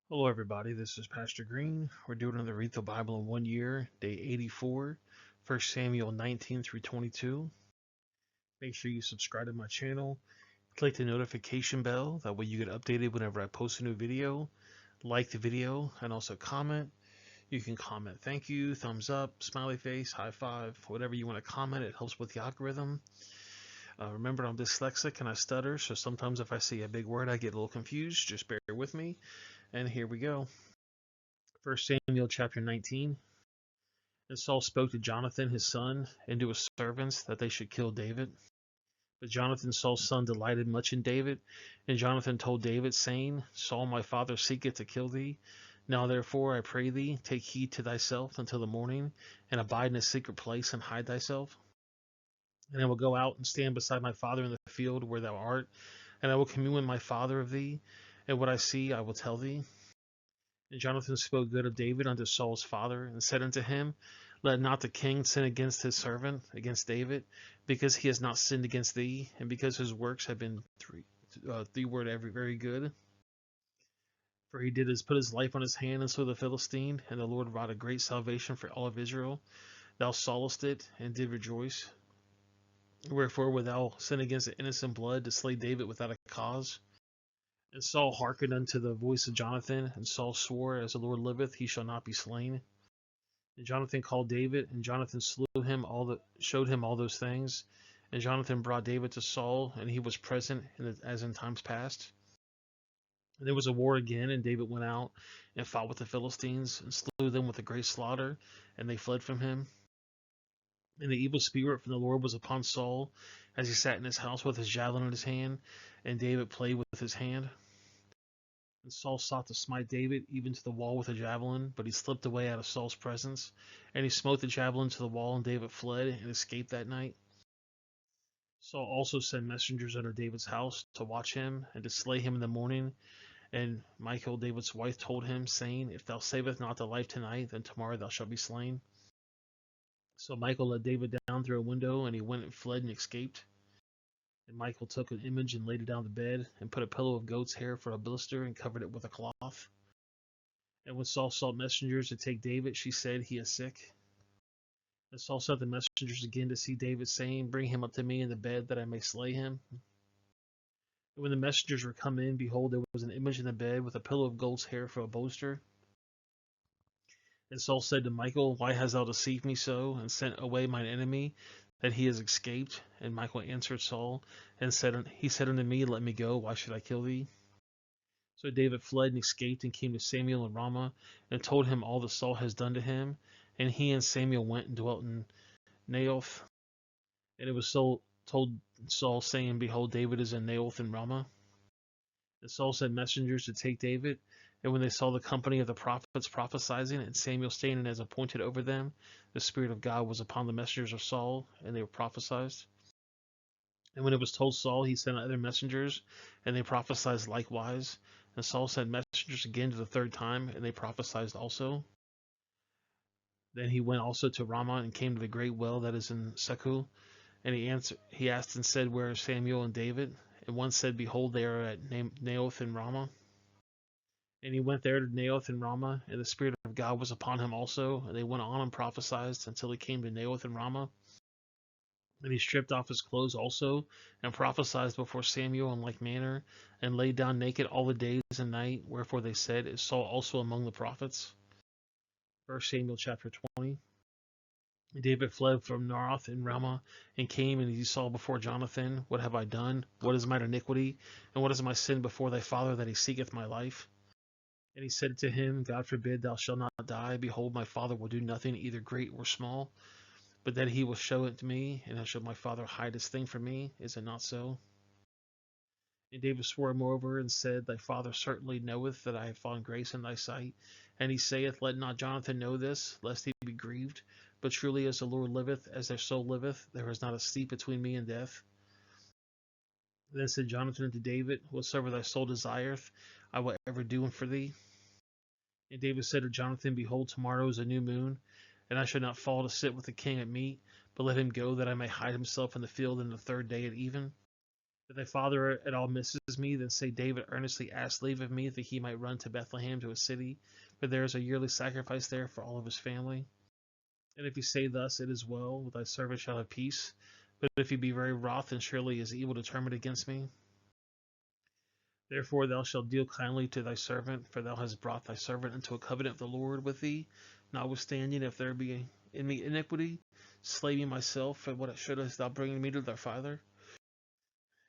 Hello, everybody. This is Pastor Green. We're doing another Read the Bible in 1 year, day 84, 1 Samuel 19 through 22. Make sure you subscribe to my channel, click the notification bell. That way you get updated whenever I post a new video. Like the video and also comment. You can comment thank you, thumbs up, smiley face, high five, whatever you want to comment. It helps with the algorithm. Remember, I'm dyslexic and I stutter, so sometimes if I see a big word, I get a little confused. Just bear with me. And here we go. 1 Samuel chapter 19. And Saul spoke to Jonathan his son and to his servants that they should kill David. But Jonathan, Saul's son, delighted much in David. And Jonathan told David, saying, Saul my father seeketh to kill thee. Now therefore, I pray thee, take heed to thyself until the morning, and abide in a secret place, and hide thyself. And I will go out and stand beside my father in the field where thou art, and I will commune with my father of thee, and what I see I will tell thee. And Jonathan spoke good of David unto Saul's father, and said unto him, Let not the king sin against his servant, against David, because he has not sinned against thee, and because his works have been thee word very good. For he did put his life on his hand and slew the Philistine, and the Lord wrought a great salvation for all of Israel. Thou sawest it, and did rejoice. Wherefore wilt thou sin against the innocent blood to slay David without a cause? And Saul hearkened unto the voice of Jonathan, and Saul swore, As the Lord liveth, he shall not be slain. And Jonathan called David, and Jonathan showed him all those things. And Jonathan brought David to Saul, and he was present as in times past. And there was a war again, and David went out and fought with the Philistines, and slew them with a great slaughter, and they fled from him. And the evil spirit from the Lord was upon Saul, as he sat in his house with his javelin in his hand, and David played with his hand. And Saul sought to smite David even to the wall with a javelin, but he slipped away out of Saul's presence. And he smote the javelin to the wall, and David fled and escaped that night. Saul also sent messengers under David's house to watch him and to slay him in the morning. And Michal, David's wife, told him, saying, If thou savest not thy life tonight, then tomorrow thou shalt be slain. So Michal let David down through a window, and he went and fled and escaped. And Michal took an image and laid it down the bed, and put a pillow of goat's hair for a blister, and covered it with a cloth. And when Saul sent messengers to take David, she said, He is sick. And Saul sent the messengers again to see David, saying, Bring him up to me in the bed, that I may slay him. And when the messengers were come in, behold, there was an image in the bed, with a pillow of goat's hair for a bolster. And Saul said to Michal, Why hast thou deceived me so, and sent away mine enemy, that he has escaped? And Michal answered Saul, and he said unto me, Let me go, why should I kill thee? So David fled and escaped, and came to Samuel in Ramah, and told him all that Saul has done to him. And he and Samuel went and dwelt in Naioth. And it was told Saul, saying, Behold, David is in Naioth in Ramah. And Saul sent messengers to take David. And when they saw the company of the prophets prophesying, and Samuel standing as appointed over them, the Spirit of God was upon the messengers of Saul, and they were prophesied. And when it was told Saul, he sent other messengers, and they prophesied likewise. And Saul sent messengers again to the third time, and they prophesied also. Then he went also to Ramah, and came to the great well that is in Secu. And he asked and said, Where are Samuel and David? And one said, Behold, they are at Naioth in Ramah. And he went there to Naioth in Ramah, and the Spirit of God was upon him also. And they went on and prophesied until he came to Naioth in Ramah. And he stripped off his clothes also, and prophesied before Samuel in like manner, and laid down naked all the days and night. Wherefore they said, Is Saul also among the prophets? 1 Samuel chapter 20. David fled from Naioth in Ramah, and came, and he saw before Jonathan, What have I done? What is mine iniquity? And what is my sin before thy father, that he seeketh my life? And he said to him, God forbid thou shalt not die. Behold, my father will do nothing, either great or small, but that he will show it to me, and how shall my father hide this thing from me? Is it not so? And David swore moreover, and said, Thy father certainly knoweth that I have found grace in thy sight. And he saith, Let not Jonathan know this, lest he be grieved. But truly as the Lord liveth, as their soul liveth, there is not a steep between me and death. Then said Jonathan unto David, Whatsoever thy soul desireth, I will ever do for thee. And David said to Jonathan, Behold, tomorrow is a new moon, and I shall not fall to sit with the king at meat, but let him go, that I may hide himself in the field in the third day at even. If thy father at all misses me, then say David earnestly asked leave of me that he might run to Bethlehem to his city, for there is a yearly sacrifice there for all of his family. And if he say thus, it is well, thy servant shall have peace. But if he be very wroth, then surely is evil determined against me. Therefore thou shalt deal kindly to thy servant, for thou hast brought thy servant into a covenant of the Lord with thee. Notwithstanding, if there be in me iniquity, slay me myself, and what shouldest thou bring me to thy father?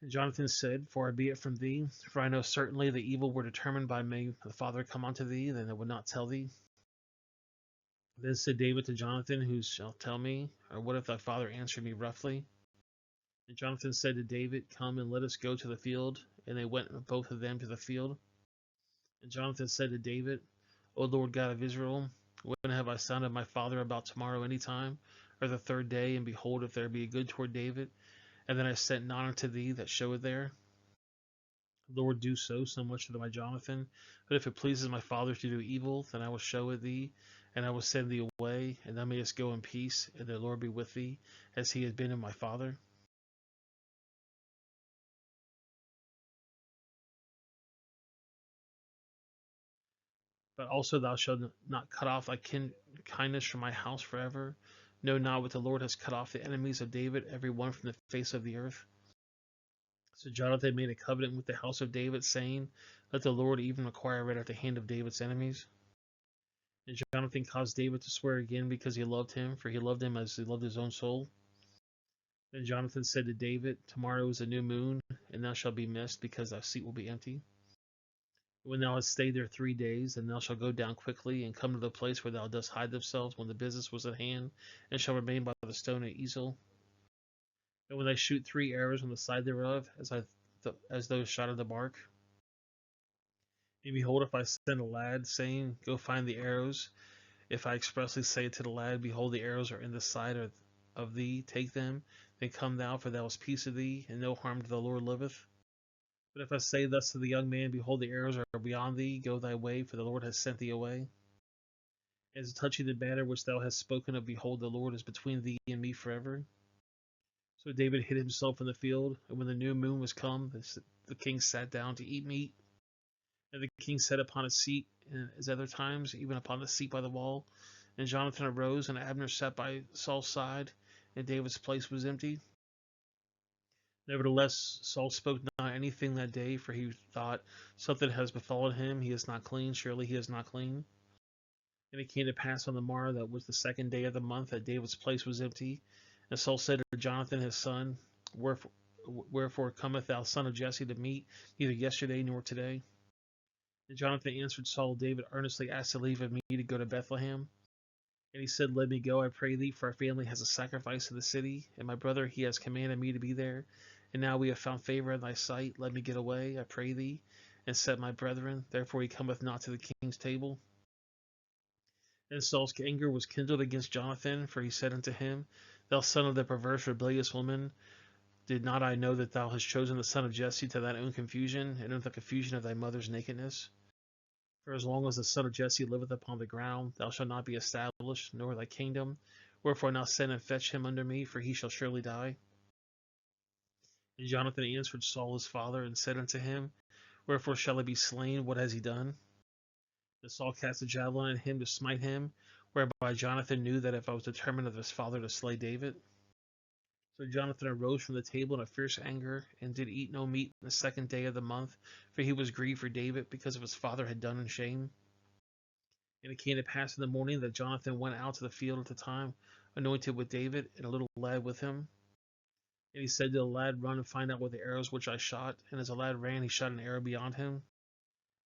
And Jonathan said, far be it from thee, for I know certainly the evil were determined by me the father come unto thee, then I would not tell thee. Then said David to Jonathan, who shall tell me, or what if thy father answer me roughly? And Jonathan said to David, come and let us go to the field. And they went both of them to the field. And Jonathan said to David, O Lord God of Israel, when have I sounded my father about tomorrow any time, or the third day, and behold, if there be good toward David, and then I sent none unto thee that showeth there? Lord, do so much to my Jonathan. But if it pleases my father to do evil, then I will show it thee, and I will send thee away, and thou mayest go in peace, and the Lord be with thee, as he has been in my father. But also thou shalt not cut off thy kindness from my house forever. Know not what the Lord has cut off the enemies of David, every one from the face of the earth. So Jonathan made a covenant with the house of David, saying, let the Lord even require it at the hand of David's enemies. And Jonathan caused David to swear again because he loved him, for he loved him as he loved his own soul. Then Jonathan said to David, tomorrow is a new moon, and thou shalt be missed, because thy seat will be empty. When thou hast stayed there 3 days, then thou shalt go down quickly, and come to the place where thou dost hide thyself when the business was at hand, and shall remain by the stone of Ezel. And when they shoot 3 arrows on the side thereof, as those shot of the mark. And behold, if I send a lad, saying, go find the arrows, if I expressly say to the lad, behold, the arrows are in the side of thee, take them, then come thou, for thou hast peace of thee, and no harm to the Lord liveth. But if I say thus to the young man, behold, the arrows are beyond thee, go thy way, for the Lord has sent thee away. As touching the matter which thou hast spoken of, behold, the Lord is between thee and me forever. So David hid himself in the field, and when the new moon was come, the king sat down to eat meat. And the king sat upon a seat, as other times, even upon the seat by the wall. And Jonathan arose, and Abner sat by Saul's side, and David's place was empty. Nevertheless, Saul spoke not anything that day, for he thought, something has befallen him, he is not clean, surely he is not clean. And it came to pass on the morrow, that was the 2nd day of the month, that David's place was empty. And Saul said to Jonathan his son, wherefore cometh thou, son of Jesse, to meat, neither yesterday nor today? And Jonathan answered Saul, David earnestly asked to leave of me to go to Bethlehem. And he said, let me go, I pray thee, for our family has a sacrifice in the city, and my brother, he has commanded me to be there. And now we have found favor in thy sight. Let me get away, I pray thee, and set my brethren. Therefore he cometh not to the king's table. And Saul's anger was kindled against Jonathan, for he said unto him, thou son of the perverse rebellious woman, did not I know that thou hast chosen the son of Jesse to thine own confusion, and in the confusion of thy mother's nakedness? For as long as the son of Jesse liveth upon the ground, thou shalt not be established, nor thy kingdom. Wherefore now send and fetch him unto me, for he shall surely die. And Jonathan answered Saul his father, and said unto him, wherefore shall he be slain? What has he done? And Saul cast a javelin at him to smite him, whereby Jonathan knew that if I was determined of his father to slay David. So Jonathan arose from the table in a fierce anger, and did eat no meat the 2nd day of the month, for he was grieved for David, because of his father had done in shame. And it came to pass in the morning that Jonathan went out to the field at the time, anointed with David, and a little lad with him. And he said to the lad, run and find out what the arrows which I shot. And as the lad ran, he shot an arrow beyond him.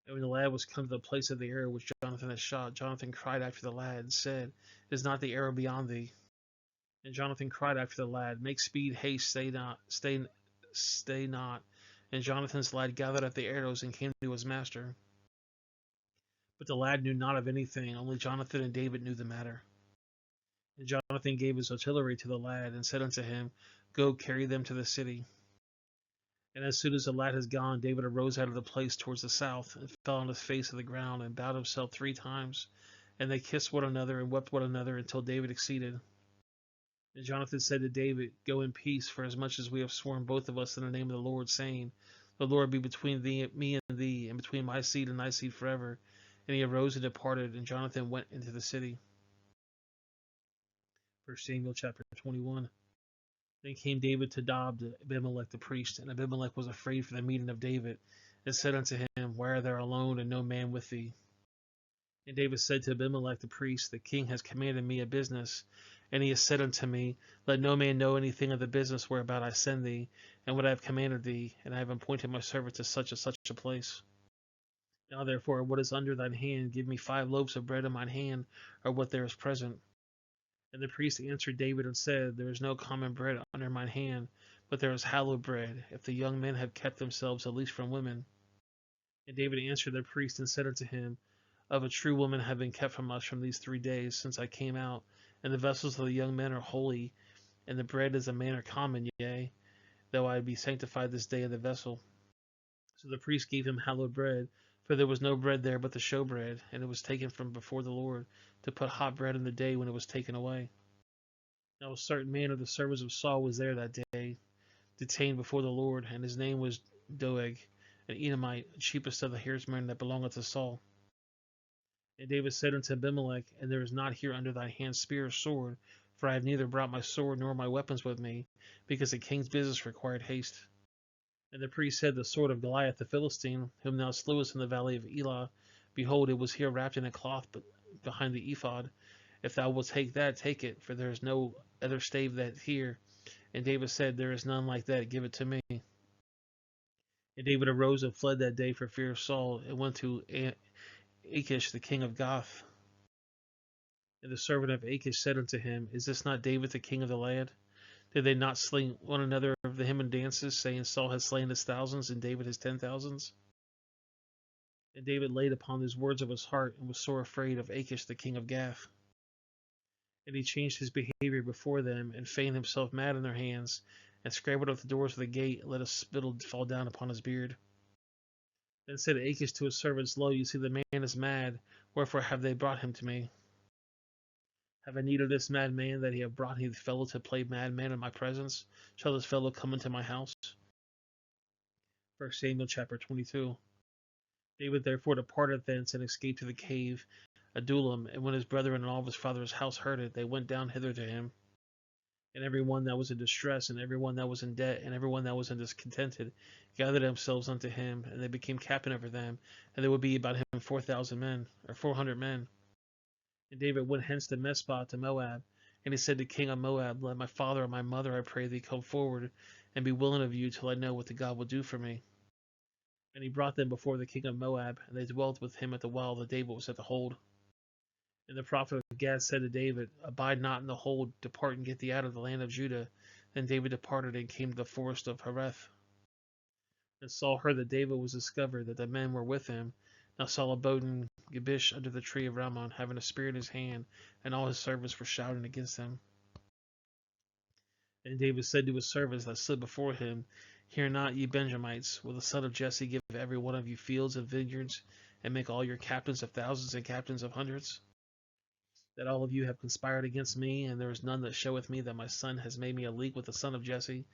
And when the lad was come to the place of the arrow which Jonathan had shot, Jonathan cried after the lad, and said, it is not the arrow beyond thee. And Jonathan cried after the lad, make speed, haste, stay not. And Jonathan's lad gathered up the arrows and came to his master. But the lad knew not of anything, only Jonathan and David knew the matter. And Jonathan gave his artillery to the lad, and said unto him, go, carry them to the city. And as soon as the lad had gone, David arose out of the place towards the south, and fell on his face to the ground, and bowed himself 3 times. And they kissed one another, and wept one another, until David exceeded. And Jonathan said to David, Go in peace, for as much as we have sworn both of us in the name of the Lord, saying, The Lord be between me and thee, and between my seed and thy seed forever. And he arose and departed, and Jonathan went into the city. 1 Samuel chapter 21. Then came David to Dob to Abimelech the priest, and Abimelech was afraid for the meeting of David, and said unto him, Why art thou alone, and no man with thee? And David said to Abimelech the priest, The king has commanded me a business, and he has said unto me, Let no man know anything of the business whereabout I send thee, and what I have commanded thee, and I have appointed my servant to such a place. Now therefore, what is under thine hand, give me 5 loaves of bread in mine hand, or what there is present. And the priest answered David and said, There is no common bread under mine hand, but there is hallowed bread, if the young men have kept themselves at least from women. And David answered the priest and said unto him, Of a true woman have been kept from us from these 3 days since I came out, and the vessels of the young men are holy, and the bread is a manner common, yea, though I be sanctified this day in the vessel. So the priest gave him hallowed bread, for there was no bread there but the showbread, and it was taken from before the Lord, to put hot bread in the day when it was taken away. Now a certain man of the servants of Saul was there that day, detained before the Lord, and his name was Doeg, an Edomite, chiefest of the hairsmen that belongeth to Saul. And David said unto Abimelech, And there is not here under thy hand spear or sword, for I have neither brought my sword nor my weapons with me, because the king's business required haste. And the priest said, The sword of Goliath the Philistine, whom thou slewest in the valley of Elah, behold, it was here wrapped in a cloth behind the ephod. If thou wilt take that, take it, for there is no other stave that here. And David said, There is none like that, give it to me. And David arose and fled that day for fear of Saul, and went to Achish the king of Gath. And the servant of Achish said unto him, Is this not David the king of the land? Did they not slay one another of the hymn and dances, saying, Saul has slain his thousands, and David his 10,000s? And David laid upon these words of his heart, and was sore afraid of Achish the king of Gath. And he changed his behavior before them, and feigned himself mad in their hands, and scrambled at the doors of the gate, and let a spittle fall down upon his beard. Then said Achish to his servants, Lo, you see the man is mad, wherefore have they brought him to me? Have I need of this mad man, that he have brought his fellow to play madman in my presence? Shall this fellow come into my house? 1 Samuel chapter 22. David therefore departed thence, and escaped to the cave Adullam, and when his brethren and all of his father's house heard it, they went down hither to him. And every one that was in distress, and every one that was in debt, and every one that was in discontented, gathered themselves unto him, and they became captain over them, and there would be about him 4,000 men, or 400 men. And David went hence to Mizpah to Moab, and he said to king of Moab, Let my father and my mother, I pray thee, come forward, and be willing of you till I know what the God will do for me. And he brought them before the king of Moab, and they dwelt with him at the well that David was at the hold. And the prophet of Gad said to David, Abide not in the hold, depart and get thee out of the land of Judah. Then David departed and came to the forest of Hereth. And Saul heard that David was discovered, that the men were with him. Now Saul abode in Gibesh under the tree of Ramon, having a spear in his hand, and all his servants were shouting against him. And David said to his servants that stood before him, Hear not, ye Benjamites, will the son of Jesse give every one of you fields and vineyards, and make all your captains of thousands and captains of hundreds? That all of you have conspired against me, and there is none that showeth me that my son has made me a league with the son of Jesse,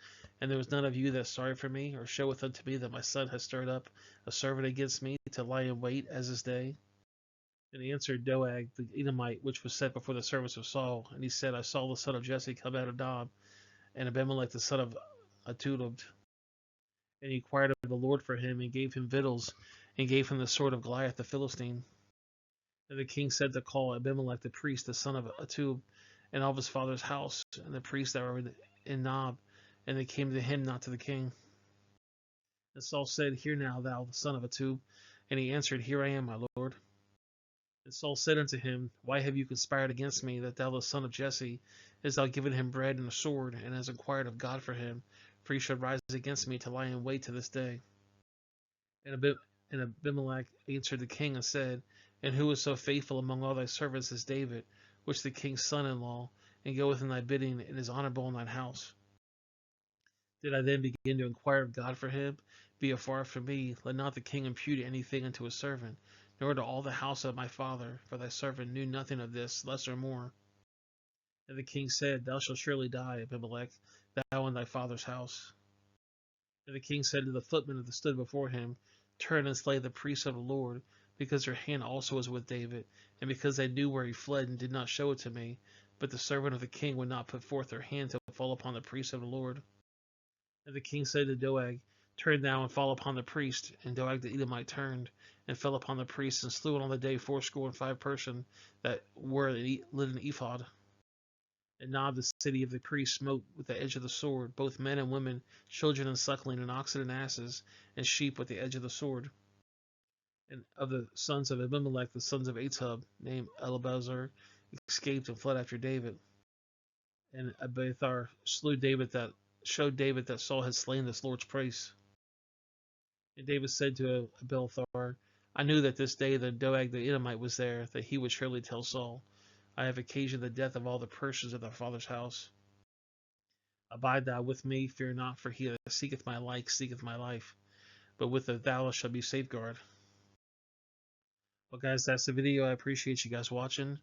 and there is none of you that is sorry for me, or showeth unto me that my son has stirred up a servant against me to lie in wait as this day? And he answered Doeg the Edomite, which was set before the servants of Saul, and he said, I saw the son of Jesse come out of Dob, and Abimelech the son of Ahitub. And he inquired of the Lord for him, and gave him victuals, and gave him the sword of Goliath the Philistine. And the king said to call Abimelech the priest, the son of Ahitub, and all of his father's house, and the priests that were in Nob, and they came to him, not to the king. And Saul said, Hear now, thou the son of Ahitub. And he answered, Here I am, my lord. And Saul said unto him, Why have you conspired against me, that thou the son of Jesse, hast thou given him bread and a sword, and hast inquired of God for him? For he should rise against me to lie in wait to this day. And Abimelech answered the king and said, And who is so faithful among all thy servants as David, which the king's son-in-law, and goeth in thy bidding, and is honorable in thine house? Did I then begin to inquire of God for him? Be it far from me, let not the king impute anything unto his servant, nor to all the house of my father, for thy servant knew nothing of this, less or more. And the king said, Thou shalt surely die, Abimelech, thou and thy father's house. And the king said to the footmen that stood before him, Turn and slay the priests of the Lord, because their hand also was with David, and because they knew where he fled and did not show it to me. But the servant of the king would not put forth their hand to fall upon the priests of the Lord. And the king said to Doeg, Turn thou and fall upon the priest. And Doeg the Edomite turned and fell upon the priest, and slew on the day 65 persons that wore lit an ephod. And Nob the city of the priests smote with the edge of the sword, both men and women, children and suckling, and oxen and asses, and sheep with the edge of the sword. And of the sons of Abimelech, the sons of Atub, named Elabazar, escaped and fled after David. And Abiathar showed David that Saul had slain this Lord's priest. And David said to Abiathar, I knew that this day that Doeg the Edomite was there, that he would surely tell Saul, I have occasioned the death of all the persons of thy father's house. Abide thou with me, fear not, for he that seeketh my life seeketh my life, but with thou shall be safeguard. Well, guys, that's the video. I appreciate you guys watching.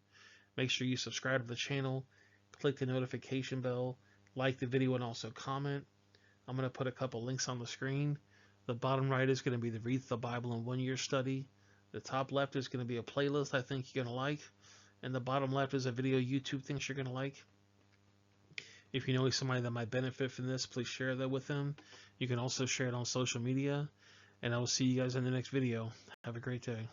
Make sure you subscribe to the channel, click the notification bell, like the video, and also comment. I'm going to put a couple links on the screen. The bottom right is going to be the Read the Bible in 1 Year study. The top left is going to be a playlist I think you're going to like. And the bottom left is a video YouTube thinks you're going to like. If you know somebody that might benefit from this, please share that with them. You can also share it on social media. And I will see you guys in the next video. Have a great day.